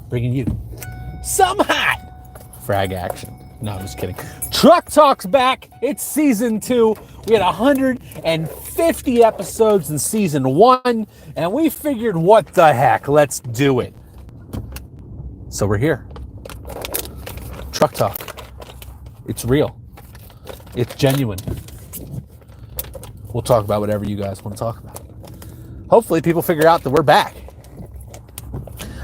bringing you some hot frag action. No, I'm just kidding. Truck Talk's back. It's season 2. We had 150 episodes in season 1, and we figured, what the heck, let's do it. So we're here. Truck Talk. It's real. It's genuine. We'll talk about whatever you guys want to talk about. Hopefully people figure out that we're back.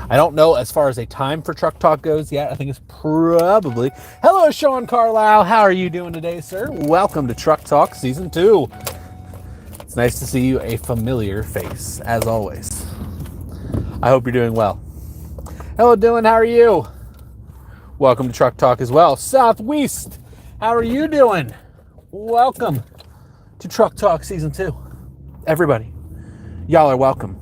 I don't know as far as a time for Truck Talk goes yet. I think it's probably... Hello, Sean Carlisle. How are you doing today, sir? Welcome to Truck Talk Season 2. It's nice to see you, a familiar face, as always. I hope you're doing well. Hello, Dylan. How are you? Welcome to Truck Talk as well. Southwest, how are you doing? Welcome to Truck Talk Season 2. Everybody, y'all are welcome.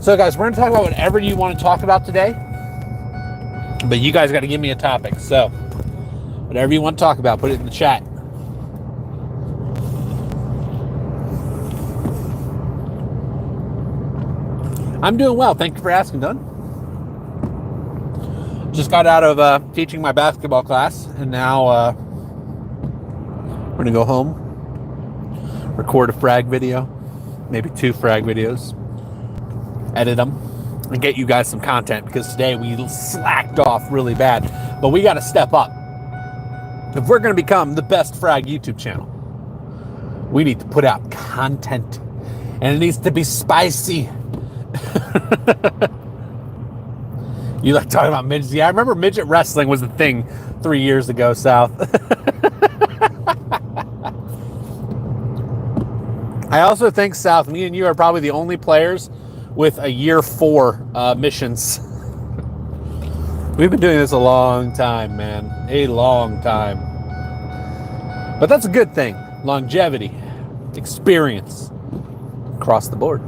So guys, we're going to talk about whatever you want to talk about today, but you guys got to give me a topic. So whatever you want to talk about, put it in the chat. I'm doing well. Thank you for asking, Don. Just got out of teaching my basketball class, and now we're going to go home, record a frag video, maybe 2 frag videos, edit them, and get you guys some content, because today we slacked off really bad, but we got to step up. If we're going to become the best frag YouTube channel, we need to put out content, and it needs to be spicy. You like talking about midgets? Yeah, I remember midget wrestling was a thing 3 years ago, South. I also think, South, me and you are probably the only players with a year 4 missions. We've been doing this a long time, man. A long time. But that's a good thing. Longevity, experience, across the board.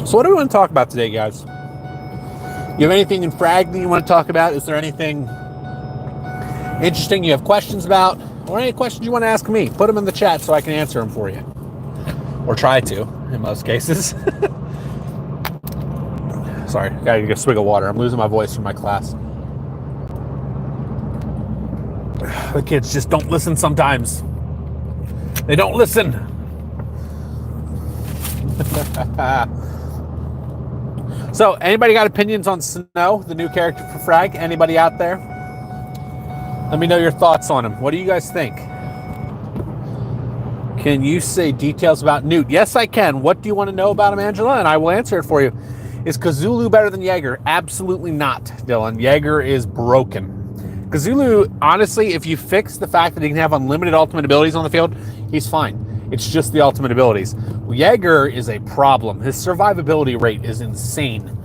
So what do we want to talk about today, guys? You have anything in frag that you want to talk about? Is there anything interesting you have questions about? Or any questions you want to ask me? Put them in the chat so I can answer them for you. Or try to, in most cases. Sorry, gotta get a swig of water. I'm losing my voice from my class. The kids just don't listen sometimes. They don't listen. So, anybody got opinions on Snow, the new character for Frag? Anybody out there? Let me know your thoughts on him. What do you guys think? Can you say details about Newt? Yes, I can. What do you want to know about him, Angela? And I will answer it for you. Is Kazulu better than Jaeger? Absolutely not, Dylan. Jaeger is broken. Kazulu, honestly, if you fix the fact that he can have unlimited ultimate abilities on the field, he's fine. It's just the ultimate abilities. Jaeger is a problem. His survivability rate is insane.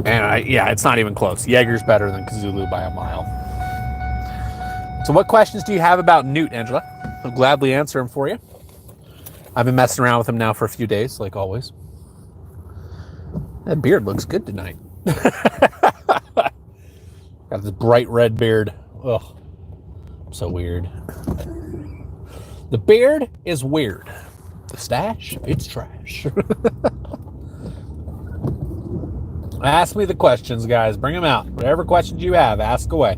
Yeah, it's not even close. Jaeger's better than Kazulu by a mile. So what questions do you have about Newt, Angela? I'll gladly answer them for you. I've been messing around with him now for a few days, like always. That beard looks good tonight. Got this bright red beard. Ugh. So weird. The beard is weird. The stash, it's trash. Ask me the questions, guys. Bring them out. Whatever questions you have, ask away.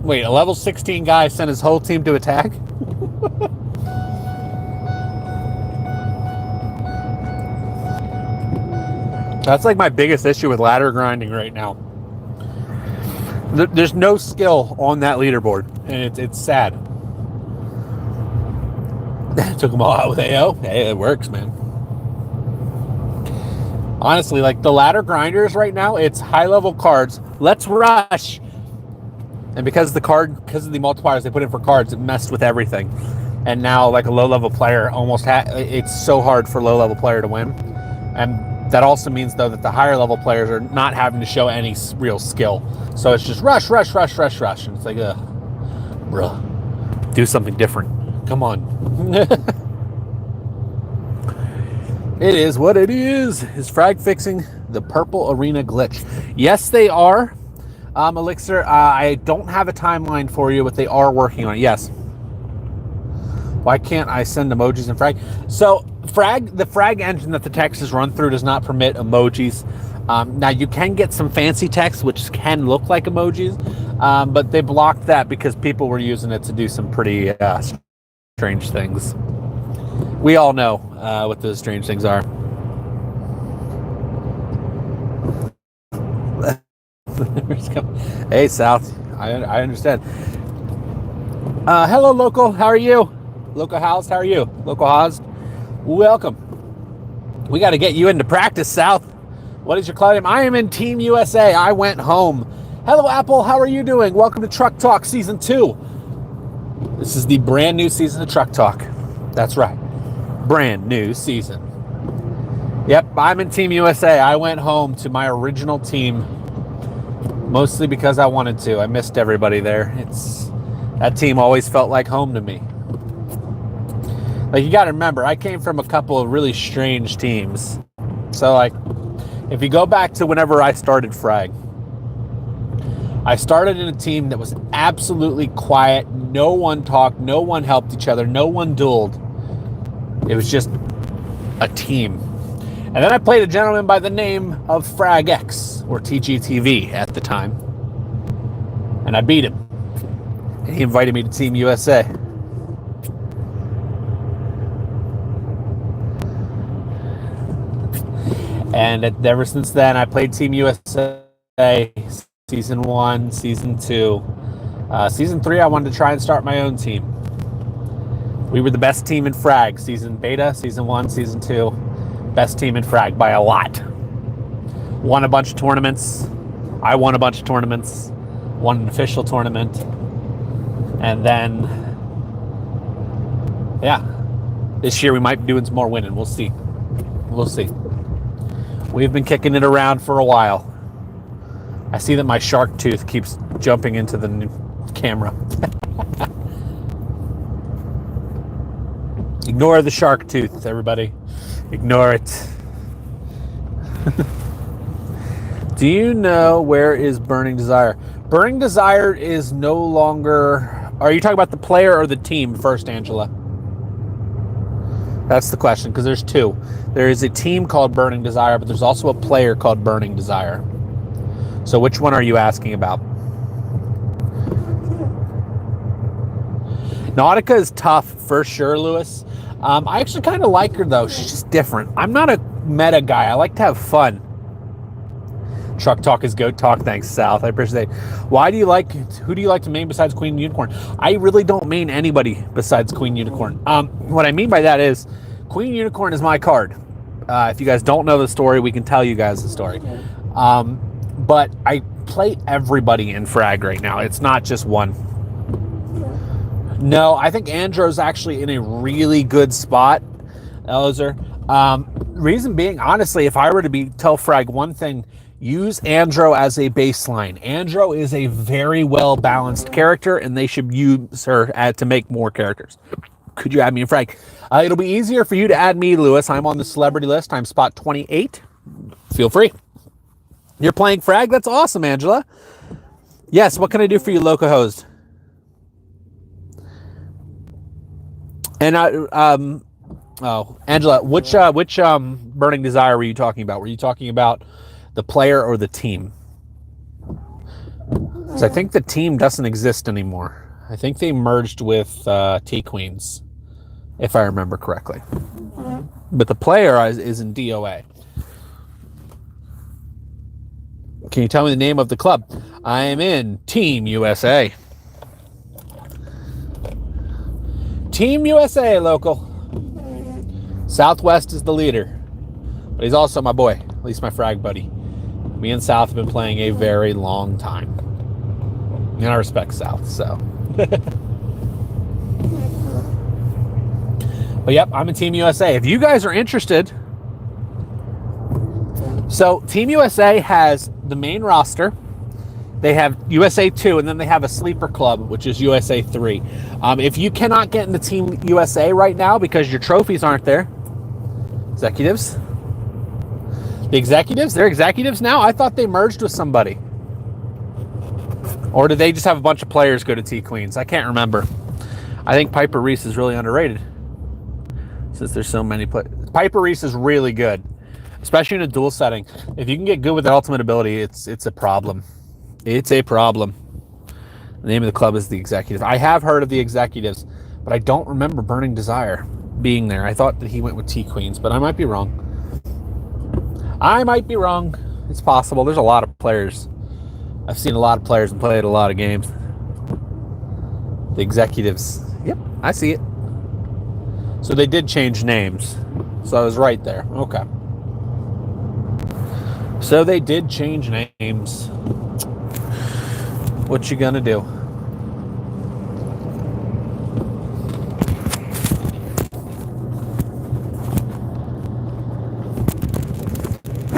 Wait, a level 16 guy sent his whole team to attack? That's like my biggest issue with ladder grinding right now. There's no skill on that leaderboard, and it's sad. Took them all out with AO. Hey, it works, man. Honestly, like the ladder grinders right now, it's high-level cards. Let's rush. And because of the multipliers they put in for cards, it messed with everything. And now, like a low-level player, it's so hard for a low-level player to win. And that also means, though, that the higher-level players are not having to show any real skill. So it's just rush, rush, rush, rush, rush. And it's like, bruh, do something different. Come on. It is what it is. Is Frag fixing the purple arena glitch? Yes, they are. Elixir, I don't have a timeline for you, but they are working on it. Yes. Why can't I send emojis in Frag? So the Frag engine that the text is run through does not permit emojis. Now you can get some fancy text which can look like emojis, but they blocked that because people were using it to do some pretty strange things. We all know what those strange things are. Hey, South. I understand. Hello, local. How are you? Local House, how are you? Local Haas, welcome. We got to get you into practice, South. What is your claim? I am in Team USA. I went home. Hello, Apple. How are you doing? Welcome to Truck Talk Season 2. This is the brand new season of Truck Talk. That's right. Brand new season. Yep, I'm in Team USA. I went home to my original team, mostly because I wanted to. I missed everybody there. That team always felt like home to me. Like, you got to remember, I came from a couple of really strange teams. So, like, if you go back to whenever I started Frag, I started in a team that was absolutely quiet. No one talked. No one helped each other. No one dueled. It was just a team. And then I played a gentleman by the name of Frag X, or TGTV at the time. And I beat him. And he invited me to Team USA. And ever since then, I played Team USA Season 1, Season 2. Season 3, I wanted to try and start my own team. We were the best team in Frag. Season Beta, Season 1, Season 2. Best team in Frag by a lot. Won a bunch of tournaments. I won a bunch of tournaments. Won an official tournament. And then, yeah. This year we might be doing some more winning. We'll see. We'll see. We've been kicking it around for a while. I see that my shark tooth keeps jumping into the camera. Ignore the shark tooth, everybody. Ignore it. Do you know where is Burning Desire? Burning Desire is no longer... Are you talking about the player or the team first, Angela? That's the question, because there's two. There is a team called Burning Desire, but there's also a player called Burning Desire. So which one are you asking about? Nautica is tough for sure, Lewis. I actually kind of like her, though. She's just different. I'm not a meta guy. I like to have fun. Truck Talk is goat talk. Thanks, South. I appreciate it. Who do you like to main besides Queen Unicorn? I really don't main anybody besides Queen Unicorn. What I mean by that is Queen Unicorn is my card. If you guys don't know the story, we can tell you guys the story. But I play everybody in Frag right now. It's not just one. No, I think Andrew's actually in a really good spot, Elzer. Reason being, honestly, if I were to tell Frag one thing, use Andro as a baseline. Andro is a very well-balanced character, and they should use her to make more characters. Could you add me in Frag? It'll be easier for you to add me, Lewis. I'm on the celebrity list. I'm spot 28. Feel free. You're playing Frag? That's awesome, Angela. Yes, what can I do for you, local host? And Angela, which Burning Desire were you talking about? Were you talking about the player or the team? Because I think the team doesn't exist anymore. I think they merged with T-Queens, if I remember correctly. But the player is in DOA. Can you tell me the name of the club? I am in Team USA. Team USA, local. Southwest is the leader, but he's also my boy. At least my Frag buddy. Me and South have been playing a very long time. And I respect South, so. But yep, I'm in Team USA. If you guys are interested, so Team USA has the main roster. They have USA 2, and then they have a sleeper club, which is USA 3. If you cannot get into Team USA right now because your trophies aren't there, executives, they're executives now? I thought they merged with somebody. Or did they just have a bunch of players go to T-Queens? I can't remember. I think Piper Reese is really underrated since there's so many players. Piper Reese is really good, especially in a dual setting. If you can get good with the ultimate ability, it's a problem. It's a problem. The name of the club is the Executive. I have heard of the Executives, but I don't remember Burning Desire being there. I thought that he went with T-Queens, but I might be wrong. It's possible. There's a lot of players. I've seen a lot of players and played a lot of games. The Executives. Yep, I see it. So they did change names. So I was right there. Okay. So they did change names. What you gonna do?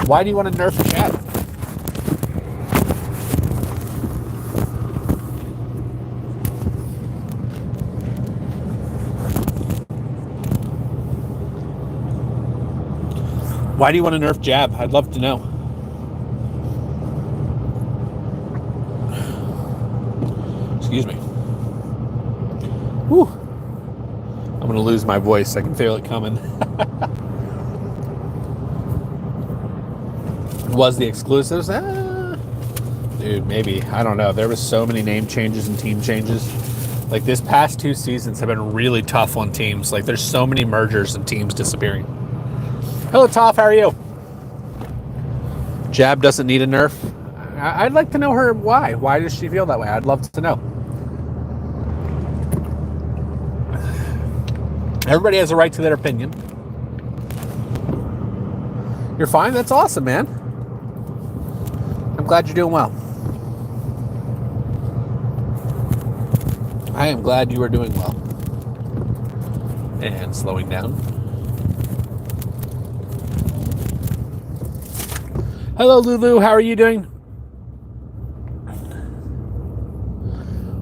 Why do you want to nerf Chad? Why do you want to nerf Jab? I'd love to know. Excuse me. Whew. I'm going to lose my voice. I can feel it coming. Was the exclusives? Dude, maybe. I don't know. There was so many name changes and team changes. Like, this past 2 seasons have been really tough on teams. Like, there's so many mergers and teams disappearing. Hello, Toph. How are you? Jab doesn't need a nerf. I'd like to know her why. Why does she feel that way? I'd love to know. Everybody has a right to their opinion. You're fine? That's awesome, man. I'm glad you're doing well. I am glad you are doing well. And slowing down. Hello, Lulu. How are you doing?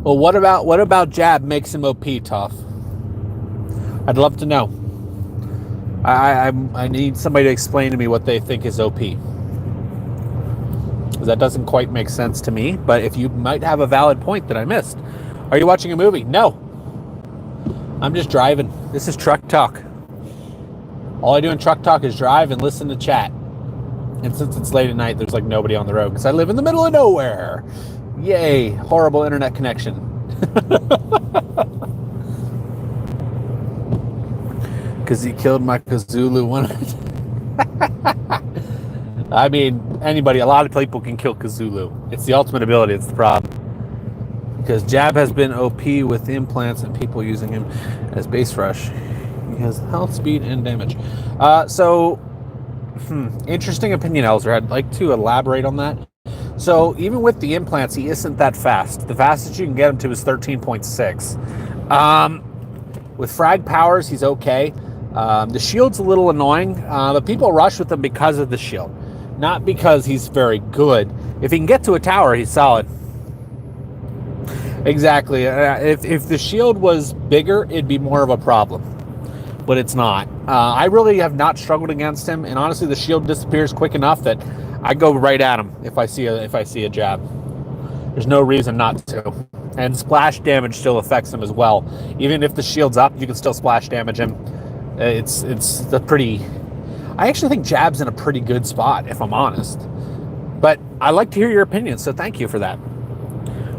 Well, what about Jab makes him OP, Tough? I'd love to know. I need somebody to explain to me what they think is OP. That doesn't quite make sense to me, but if you might have a valid point that I missed. Are you watching a movie? No. I'm just driving. This is Truck Talk. All I do in Truck Talk is drive and listen to chat. And since it's late at night, there's like nobody on the road because I live in the middle of nowhere. Yay, horrible internet connection. Because he killed my kazulu one. I mean, a lot of people can kill kazulu. It's the ultimate ability, it's the problem. Because Jab has been OP with implants and people using him as base rush. He has health, speed, and damage. Interesting opinion, Elzer. I'd like to elaborate on that. So even with the implants, he isn't that fast. The fastest you can get him to is 13.6. With frag powers, he's okay. The shield's a little annoying, but people rush with him because of the shield, not because he's very good. If he can get to a tower, he's solid. Exactly. If the shield was bigger, it'd be more of a problem. But it's not. I really have not struggled against him, and honestly, the shield disappears quick enough that I go right at him if I see a jab. There's no reason not to. And splash damage still affects him as well. Even if the shield's up, you can still splash damage him. It's the pretty. I actually think Jab's in a pretty good spot, if I'm honest. But I like to hear your opinion, so thank you for that.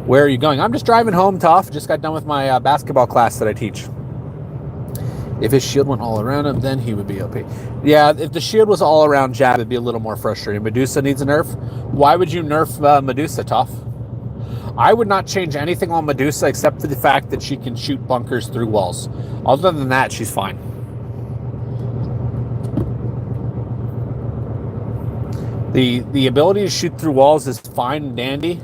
Where are you going? I'm just driving home, Tough. Just got done with my basketball class that I teach. If his shield went all around him, then he would be OP. Yeah, if the shield was all around Jab, it'd be a little more frustrating. Medusa needs a nerf. Why would you nerf Medusa, Tough? I would not change anything on Medusa except for the fact that she can shoot bunkers through walls. Other than that, she's fine. The ability to shoot through walls is fine and dandy,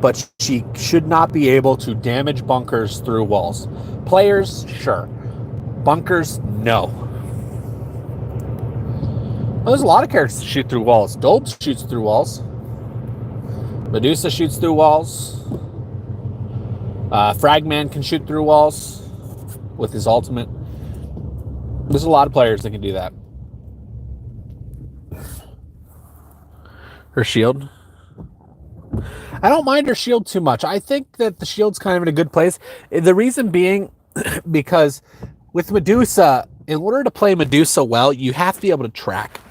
but she should not be able to damage bunkers through walls. Players, sure. Bunkers, no. Well, there's a lot of characters that shoot through walls. Dolb shoots through walls. Medusa shoots through walls. Fragman can shoot through walls with his ultimate. There's a lot of players that can do that. Her shield. I don't mind her shield too much. I think that the shield's kind of in a good place. The reason being because with Medusa, in order to play Medusa well, you have to be able to track.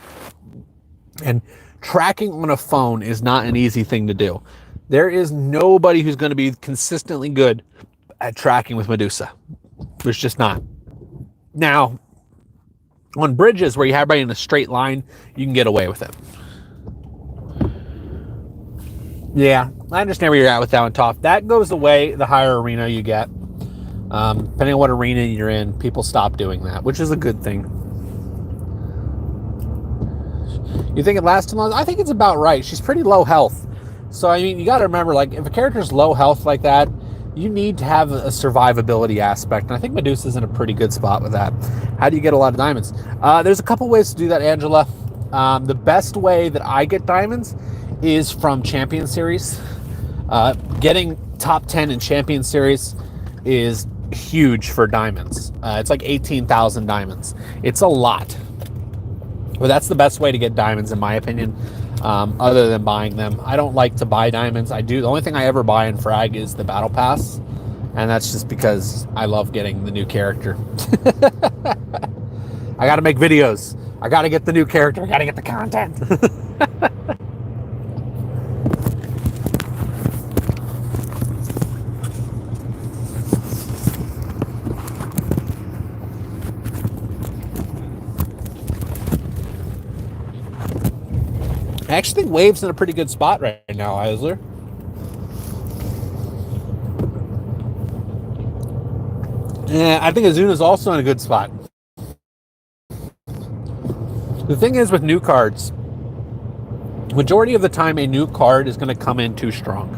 And tracking on a phone is not an easy thing to do. There is nobody who's going to be consistently good at tracking with Medusa. There's just not. Now, on bridges where you have everybody in a straight line, you can get away with it. Yeah, I understand where you're at with that one, Toph. That goes away the higher arena you get. Depending on what arena you're in, people stop doing that, which is a good thing. You think it lasts too long? I think it's about right. She's pretty low health. So, I mean, you got to remember, like, if a character's low health like that, you need to have a survivability aspect. And I think Medusa's in a pretty good spot with that. How do you get a lot of diamonds? There's a couple ways to do that, Angela. The best way that I get diamonds is from Champion Series. Getting top 10 in Champion Series is huge for diamonds. It's like 18,000 diamonds. It's a lot. But that's the best way to get diamonds, in my opinion, other than buying them. I don't like to buy diamonds. The only thing I ever buy in Frag is the Battle Pass. And that's just because I love getting the new character. I got to make videos. I got to get the new character. I got to get the content. I actually think Wave's in a pretty good spot right now, Eisler. Yeah, I think Azuna's also in a good spot. The thing is with new cards, majority of the time a new card is going to come in too strong.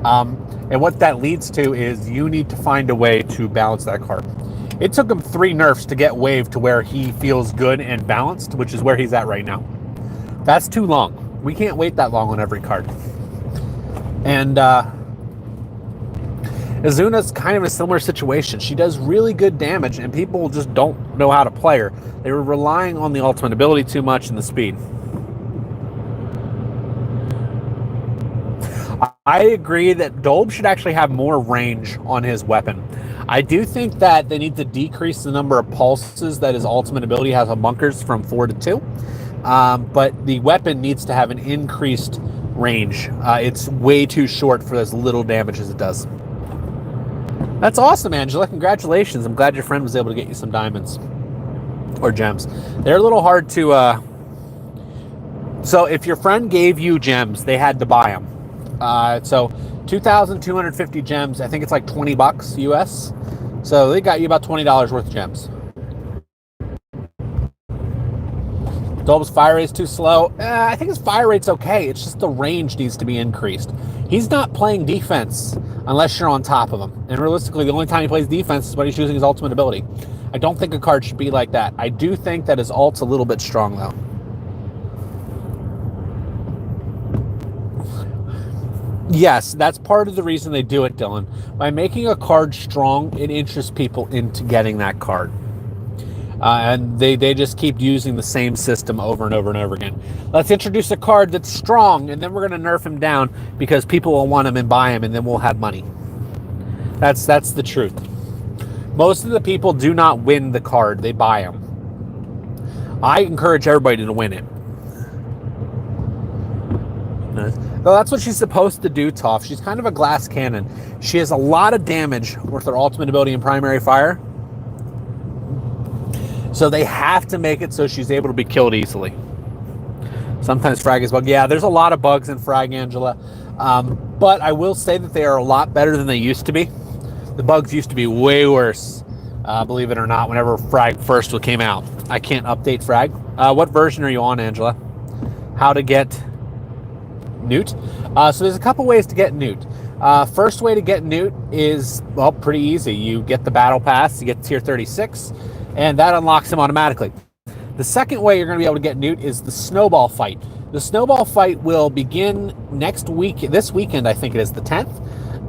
And what that leads to is you need to find a way to balance that card. It took him 3 nerfs to get Wave to where he feels good and balanced, which is where he's at right now. That's too long. We can't wait that long on every card. And Azuna's kind of in a similar situation. She does really good damage, and people just don't know how to play her. They were relying on the ultimate ability too much and the speed. I agree that Dolb should actually have more range on his weapon. I do think that they need to decrease the number of pulses that his ultimate ability has on bunkers from 4 to 2. But the weapon needs to have an increased range. It's way too short for as little damage as it does. That's awesome, Angela. Congratulations. I'm glad your friend was able to get you some diamonds or gems. They're a little hard to... So if your friend gave you gems, they had to buy them. So 2,250 gems, I think it's like $20 US. So they got you about $20 worth of gems. Dolb's fire rate's too slow. I think his fire rate's okay. It's just the range needs to be increased. He's not playing defense unless you're on top of him. And realistically, the only time he plays defense is when he's using his ultimate ability. I don't think a card should be like that. I do think that his ult's a little bit strong, though. Yes, that's part of the reason they do it, Dylan. By making a card strong, it interests people into getting that card. And they just keep using the same system over and over and over again. Let's introduce a card that's strong, and then we're going to nerf him down because people will want him and buy him, and then we'll have money. That's the truth. Most of the people do not win the card. They buy them. I encourage everybody to win it. Well, that's what she's supposed to do, Toph. She's kind of a glass cannon. She has a lot of damage with her ultimate ability and primary fire. So they have to make it so she's able to be killed easily. Sometimes Frag is bug. Yeah, there's a lot of bugs in Frag, Angela. But I will say that they are a lot better than they used to be. The bugs used to be way worse, believe it or not, whenever Frag first came out. I can't update Frag. What version are you on, Angela? how to get Newt. So there's a couple ways to get Newt. First way to get Newt is, well, pretty easy. You get the battle pass, you get tier 36, and that unlocks him automatically. The second way you're going to be able to get Newt is the snowball fight. The snowball fight will begin next week, this weekend, I think it is the 10th.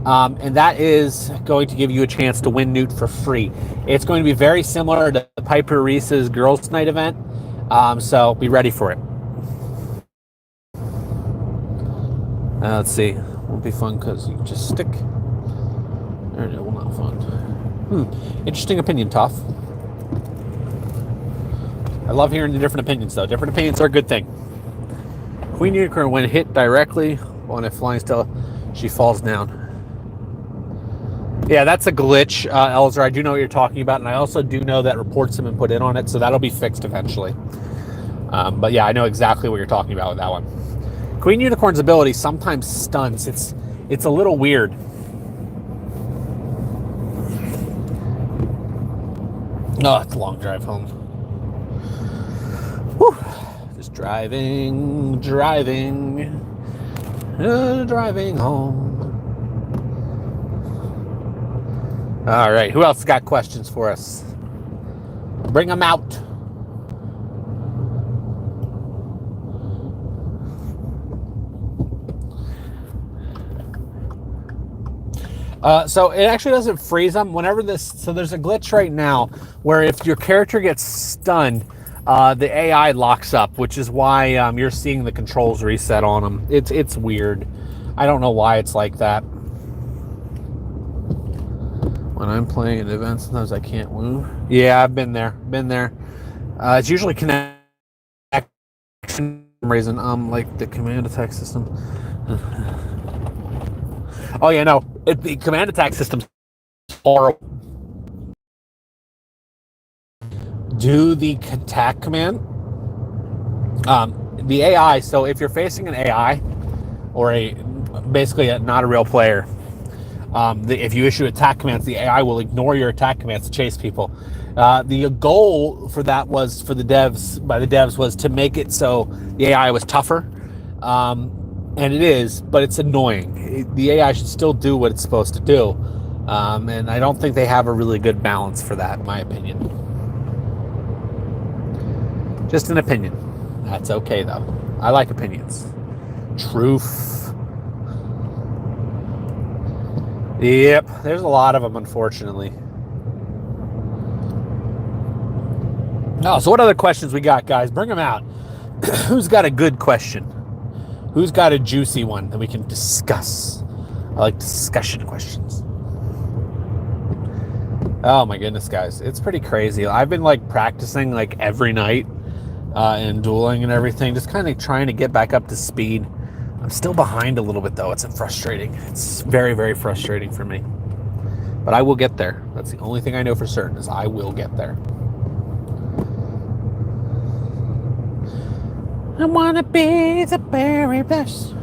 And that is going to give you a chance to win Newt for free. It's going to be very similar to Piper Reese's Girls Night event. So be ready for it. Let's see. Won't be fun because you can just stick. It will not fun. Interesting opinion, Toph. I love hearing the different opinions, though. Different opinions are a good thing. Queen Unicorn, when hit directly on a flying stele, she falls down. Yeah, that's a glitch, Elzer. I do know what you're talking about, and I also do know that reports have been put in on it, so that'll be fixed eventually. But yeah, I know exactly what you're talking about with that one. Queen Unicorn's ability sometimes stuns. It's a little weird. Oh, it's a long drive home. Whew. Just driving home. All right, who else got questions for us? Bring them out. So it actually doesn't freeze them whenever this. So there's a glitch right now where if your character gets stunned, the AI locks up, which is why you're seeing the controls reset on them. It's weird. I don't know why it's like that. When I'm playing an event, sometimes I can't move. Yeah, I've been there. It's usually connection for some reason. Like the command attack system. Oh yeah, no. The command attack system's horrible. Do the attack command. The AI. So if you're facing an AI or basically not a real player. If you issue attack commands, the AI will ignore your attack commands to chase people. The goal for that was by the devs was to make it so the AI was tougher, and it is, but it's annoying. The AI should still do what it's supposed to do, and I don't think they have a really good balance for that, in my opinion. Just an opinion. That's okay though. I like opinions. Truth. Yep, there's a lot of them, unfortunately. Oh, so what other questions we got, guys? Bring them out. Who's got a good question? Who's got a juicy one that we can discuss? I like discussion questions. Oh my goodness, guys. It's pretty crazy. I've been practicing every night and dueling and everything, just kind of trying to get back up to speed. I'm still behind a little bit, though. It's frustrating. It's very, very frustrating for me. But I will get there. That's the only thing I know for certain is I will get there. I want to be the very best.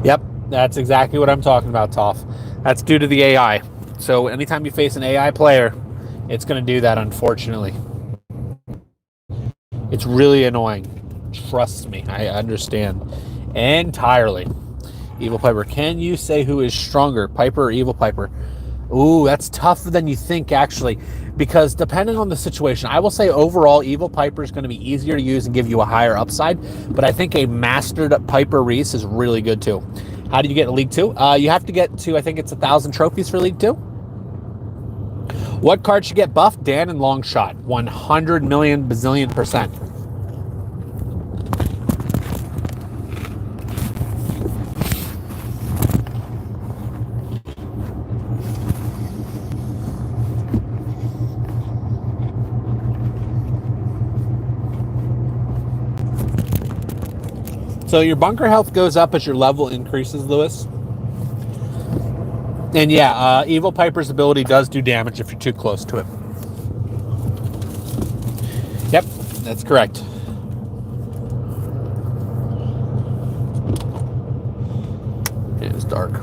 Yep, that's exactly what I'm talking about, Toph. That's due to the AI. So anytime you face an AI player, it's going to do that, unfortunately. It's really annoying. Trust me, I understand entirely. Evil Piper, can you say who is stronger, Piper or Evil Piper? Ooh, that's tougher than you think, actually, because depending on the situation, I will say overall, Evil Piper is going to be easier to use and give you a higher upside, but I think a mastered Piper Reese is really good too. How do you get to League 2? You have to get to, I think it's 1,000 trophies for League 2. What card should get buffed? Dan and Longshot. 100 million bazillion %. So your bunker health goes up as your level increases, Lewis. And yeah, Evil Piper's ability does do damage if you're too close to it. Yep, that's correct. It's dark.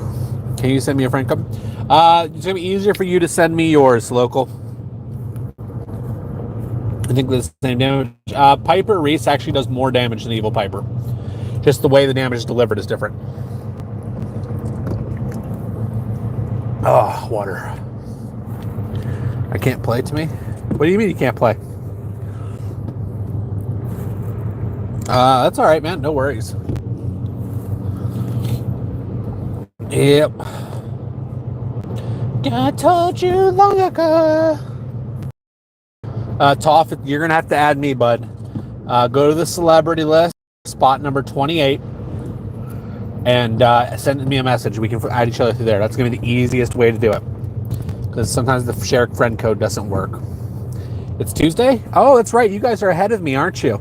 Can you send me a friend code? It's going to be easier for you to send me yours, local. I think the same damage. Piper Reese actually does more damage than Evil Piper. Just the way the damage is delivered is different. Oh, water. I can't play to me? What do you mean you can't play? That's all right, man. No worries. Yep. I told you long ago. Toph, you're going to have to add me, bud. Go to the celebrity list, spot number 28, and send me a message. We can add each other through there. That's going to be the easiest way to do it. Because sometimes the share friend code doesn't work. It's Tuesday? Oh, that's right. You guys are ahead of me, aren't you?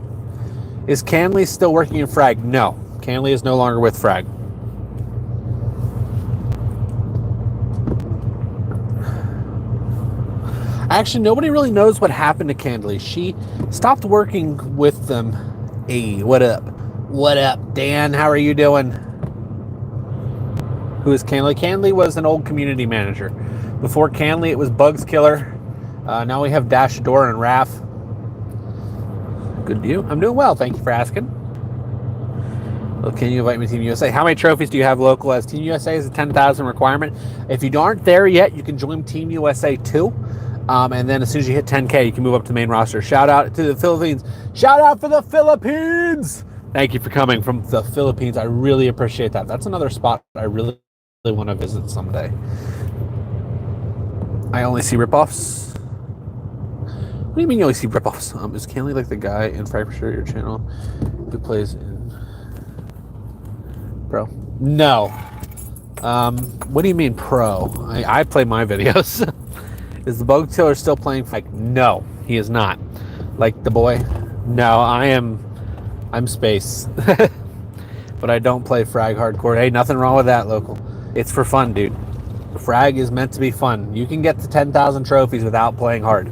Is Canley still working in Frag? No. Canley is no longer with Frag. Actually, nobody really knows what happened to Canley. She stopped working with them. Hey, what up? What up, Dan? How are you doing? Who is Canley? Canley was an old community manager. Before Canley, it was Bugs Killer. Now we have Dash Door and Raph. Good to you. I'm doing well. Thank you for asking. Well, can you invite me to Team USA? How many trophies do you have local? As Team USA is a 10,000 requirement. If you aren't there yet, you can join Team USA too. And then as soon as you hit 10K, you can move up to the main roster. Shout out to the Philippines. Shout out for the Philippines. Thank you for coming from the Philippines. I really appreciate that. That's another spot I really want to visit someday. I only see ripoffs. What do you mean you only see ripoffs? Is Canley like the guy in Frag for sure your channel who plays in Pro? No. What do you mean Pro? I play my videos. Is the Bug Killer still playing Frag? No, he is not. Like the boy? No, I'm Space. But I don't play Frag hardcore. Hey, nothing wrong with that, local. It's for fun, dude. Frag is meant to be fun. You can get to 10,000 trophies without playing hard.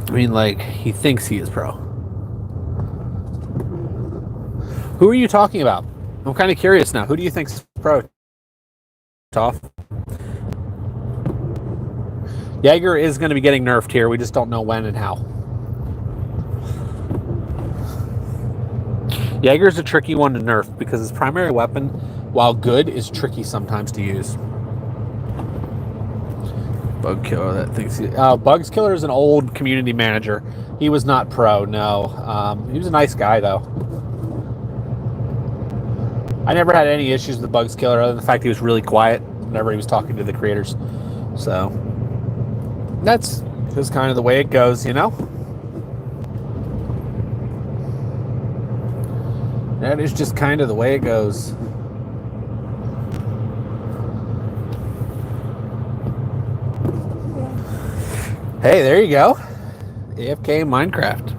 I mean, like, he thinks he is pro. Who are you talking about? I'm kind of curious now. Who do you think's pro? Toph? Jaeger is going to be getting nerfed here. We just don't know when and how. Jaeger's a tricky one to nerf because his primary weapon, while good, is tricky sometimes to use. Bug Killer, that thinks Bugs Killer is an old community manager. He was not pro, no. He was a nice guy, though. I never had any issues with the Bugs Killer other than the fact he was really quiet whenever he was talking to the creators. So, that's just kind of the way it goes, you know? That is just kind of the way it goes. Hey, there you go. AFK Minecraft.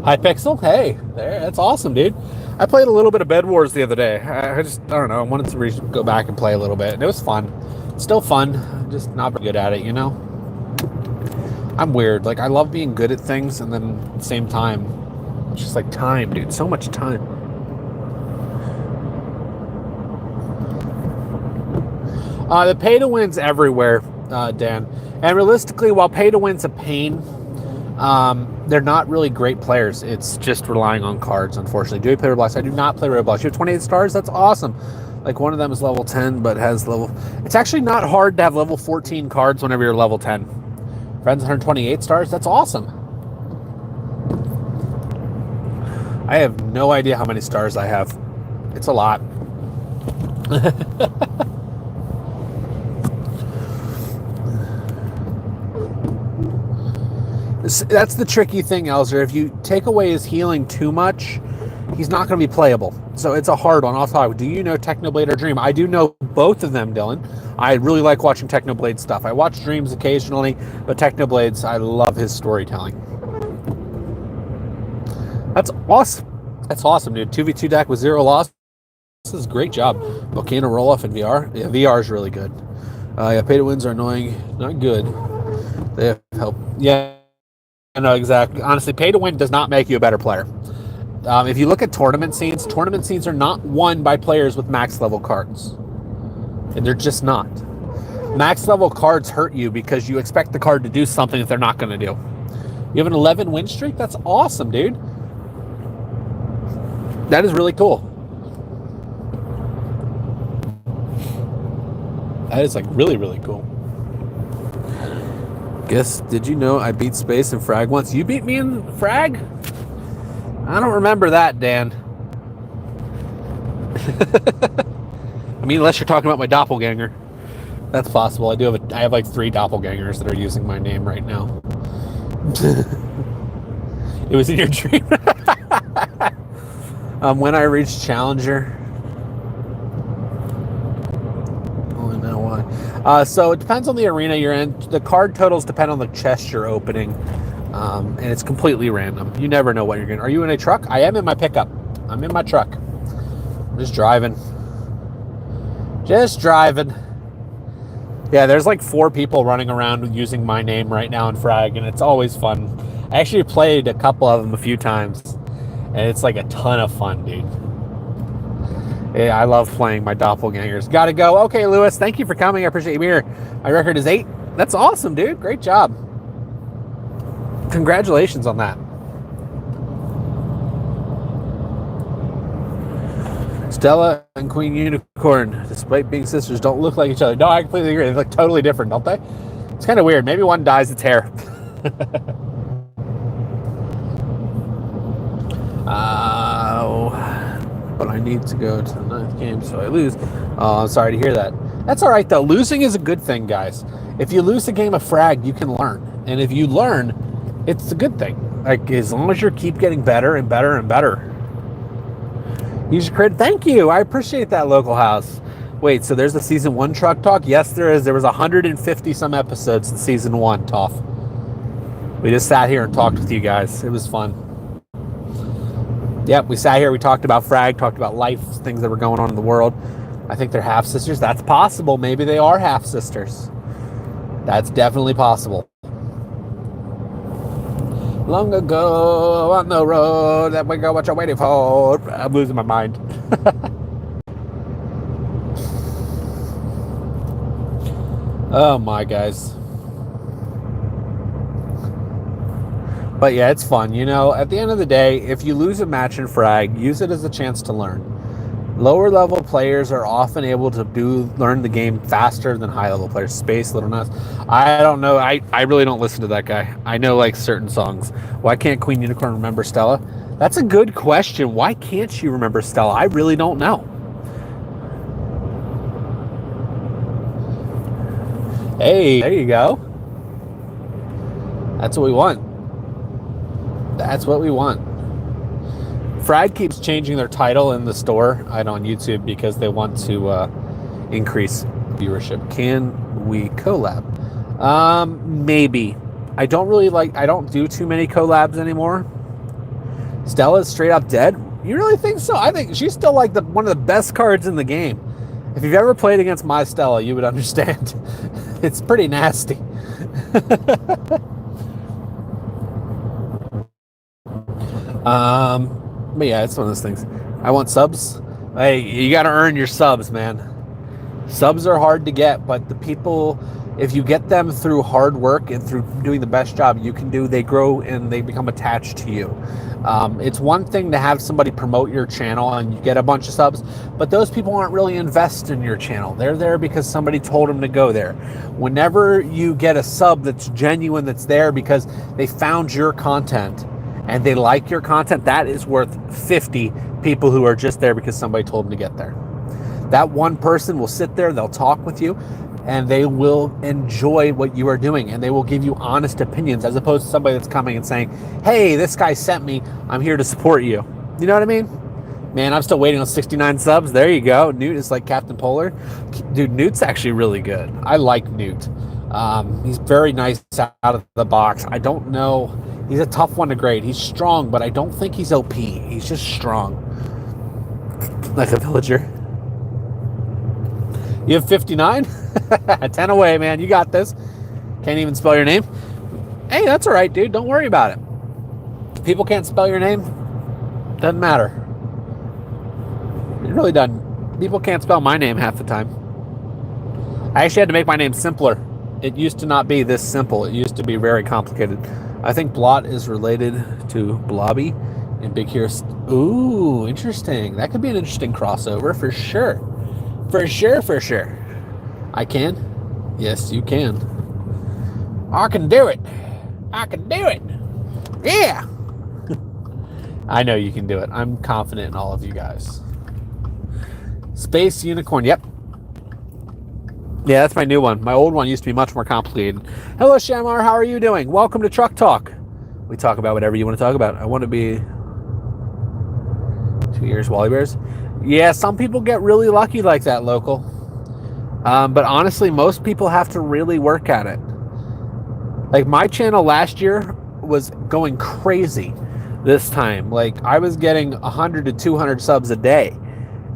Hi, Pixel. Hey, there. That's awesome, dude. I played a little bit of Bed Wars the other day. I don't know. I wanted to go back and play a little bit. And it was fun. It's still fun. I'm just not very good at it, you know? I'm weird. Like, I love being good at things, and then at the same time, it's just like time, dude. So much time. The pay to win's everywhere, Dan. And realistically, while pay to win's a pain, they're not really great players. It's just relying on cards, unfortunately. Do you play Roblox? I do not play Roblox. You have 28 stars? That's awesome. Like, one of them is level 10, but has level... It's actually not hard to have level 14 cards whenever you're level 10. Friends, 128 stars? That's awesome. I have no idea how many stars I have. It's a lot. That's the tricky thing, Elzer. If you take away his healing too much, he's not going to be playable. So it's a hard one. I'll talk. Do you know Technoblade or Dream? I do know both of them, Dylan. I really like watching Technoblade stuff. I watch Dreams occasionally, but Technoblade's, I love his storytelling. That's awesome. That's awesome, dude. 2v2 deck with 0 loss. This is a great job. Volcano roll-off in VR. Yeah, VR is really good. Yeah, pay to wins are annoying. Not good. They have help. Yeah. No, exactly. Honestly, pay to win does not make you a better player. If you look at tournament scenes are not won by players with max level cards. And they're just not. Max level cards hurt you because you expect the card to do something that they're not going to do. You have an 11 win streak? That's awesome, dude. That is really cool. That is like really, really cool. Guess, did you know I beat Space and Frag once? You beat me in Frag? I don't remember that, Dan. I mean, unless you're talking about my doppelganger. That's possible. I have like 3 doppelgangers that are using my name right now. It was in your dream. When I reached Challenger. Only know why. So it depends on the arena you're in. The card totals depend on the chest you're opening. And it's completely random. You never know what you're getting. Are you in a truck? I am in my pickup. I'm in my truck. I'm just driving. Just driving. Yeah, there's like 4 people running around using my name right now in Frag, and it's always fun. I actually played a couple of them a few times, and it's like a ton of fun, dude. Yeah, I love playing my doppelgangers. Gotta go. Okay, Lewis, thank you for coming. I appreciate you being here. My record is 8. That's awesome, dude. Great job. Congratulations on that. Stella and Queen Unicorn, despite being sisters, don't look like each other. No, I completely agree. They look totally different, don't they? It's kind of weird. Maybe one dyes its hair. But I need to go to the 9th game, so I lose. Oh, I'm sorry to hear that. That's all right, though. Losing is a good thing, guys. If you lose a game of Frag, you can learn. And if you learn, it's a good thing. Like, as long as you keep getting better and better and better. Use your credit. Thank you. I appreciate that, Local House. Wait, so there's a season 1 truck talk? Yes, there is. There was 150 some episodes in season 1, Toph. We just sat here and talked with you guys. It was fun. Yep, we sat here. We talked about Frag, talked about life, things that were going on in the world. I think they're half sisters. That's possible. Maybe they are half sisters. That's definitely possible. Long ago on the road that we go, what you're waiting for. I'm losing my mind. Oh my, guys. But yeah, it's fun. You know, at the end of the day, if you lose a match in Frag, use it as a chance to learn. Lower level players are often able to learn the game faster than high level players. Space, Little Nuts. I don't know. I really don't listen to that guy. I know like certain songs. Why can't Queen Unicorn remember Stella? That's a good question. Why can't she remember Stella? I really don't know. Hey, there you go. That's what we want. That's what we want. Frag keeps changing their title in the store and on YouTube because they want to increase viewership. Can we collab? Maybe. I don't do too many collabs anymore. Stella's straight up dead. You really think so? I think she's still like one of the best cards in the game. If you've ever played against my Stella, you would understand. It's pretty nasty. But yeah, it's one of those things. I want subs. Hey, you got to earn your subs, man. Subs are hard to get, but the people, if you get them through hard work and through doing the best job you can do, they grow and they become attached to you. It's one thing to have somebody promote your channel and you get a bunch of subs, but those people aren't really invested in your channel. They're there because somebody told them to go there. Whenever you get a sub that's genuine, that's there because they found your content and they like your content, that is worth 50 people who are just there because somebody told them to get there. That one person will sit there, they'll talk with you, and they will enjoy what you are doing, and they will give you honest opinions as opposed to somebody that's coming and saying, hey, this guy sent me, I'm here to support you. You know what I mean? Man, I'm still waiting on 69 subs. There you go. Newt is like Captain Polar. Dude, Newt's actually really good. I like Newt. He's very nice out of the box. I don't know. He's a tough one to grade. He's strong, but I don't think he's OP. He's just strong. Like a villager. You have 59? 10 away, man. You got this. Can't even spell your name. Hey, that's all right, dude. Don't worry about it. If people can't spell your name, doesn't matter. It really doesn't. People can't spell my name half the time. I actually had to make my name simpler. It used to not be this simple. It used to be very complicated. I think Blot is related to Blobby and Big Hero. Ooh, interesting. That could be an interesting crossover for sure. For sure, for sure. I can? Yes, you can. I can do it. I can do it. Yeah. I know you can do it. I'm confident in all of you guys. Space Unicorn. Yep. Yeah, that's my new one. My old one used to be much more complicated. Hello, Shamar. How are you doing? Welcome to Truck Talk. We talk about whatever you want to talk about. I want to be 2 years Wally Bears. Yeah, some people get really lucky like that, local. But honestly, most people have to really work at it. Like my channel last year was going crazy this time. Like I was getting 100 to 200 subs a day.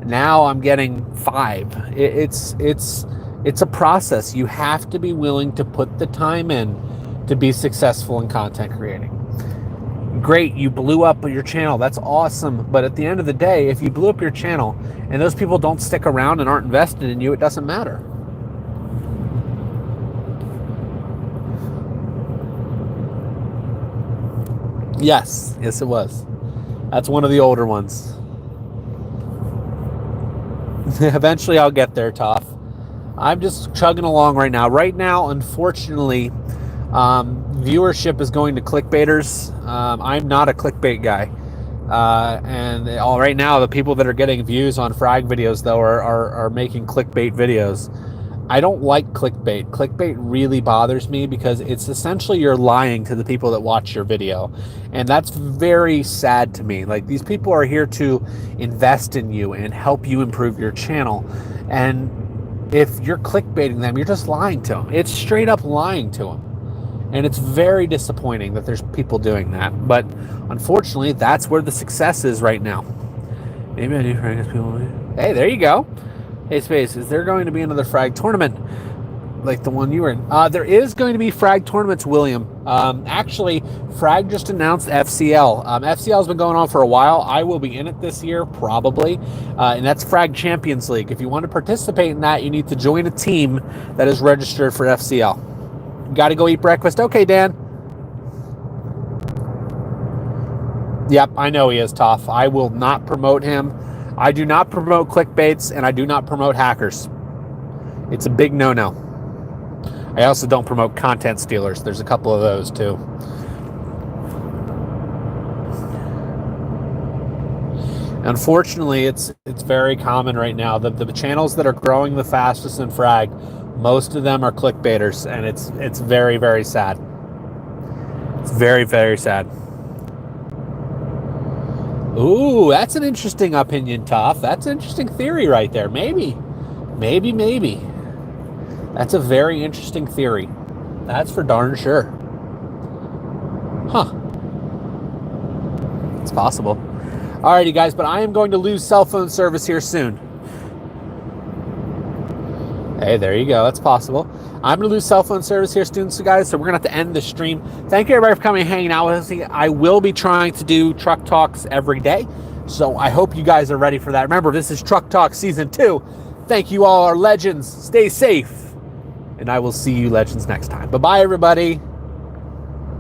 Now I'm getting 5. It's a process. You have to be willing to put the time in to be successful in content creating. Great, you blew up your channel. That's awesome. But at the end of the day, if you blew up your channel and those people don't stick around and aren't invested in you, it doesn't matter. Yes, it was. That's one of the older ones. Eventually I'll get there, Toph. I'm just chugging along right now. Right now, unfortunately, viewership is going to clickbaiters. I'm not a clickbait guy. And right now, the people that are getting views on Frag videos, though, are making clickbait videos. I don't like clickbait. Clickbait really bothers me because it's essentially you're lying to the people that watch your video. And that's very sad to me. Like, these people are here to invest in you and help you improve your channel. And if you're clickbaiting them, you're just lying to them. It's straight up lying to them. And it's very disappointing that there's people doing that. But unfortunately, that's where the success is right now. Maybe I do Frag people. Hey, there you go. Hey, Space, is there going to be another Frag tournament like the one you were in? There is going to be Frag tournaments, William. Actually, Frag just announced FCL. FCL has been going on for a while. I will be in it this year, probably. And that's Frag Champions League. If you want to participate in that, you need to join a team that is registered for FCL. Got to go eat breakfast. Okay, Dan. Yep, I know he is tough. I will not promote him. I do not promote clickbaits, and I do not promote hackers. It's a big no-no. I also don't promote content stealers. There's a couple of those, too. Unfortunately, it's very common right now. The channels that are growing the fastest in Frag, most of them are clickbaiters, and it's very, very sad. It's very, very sad. Ooh, that's an interesting opinion, Toph. That's an interesting theory right there. Maybe. That's a very interesting theory. That's for darn sure. Huh. It's possible. Alrighty, guys, but I am going to lose cell phone service here soon. Hey, there you go. That's possible. I'm going to lose cell phone service here soon, guys, so we're going to have to end the stream. Thank you, everybody, for coming and hanging out with us. I will be trying to do Truck Talks every day, so I hope you guys are ready for that. Remember, this is Truck Talk Season 2. Thank you all, our legends. Stay safe, and I will see you legends next time. Bye-bye, everybody.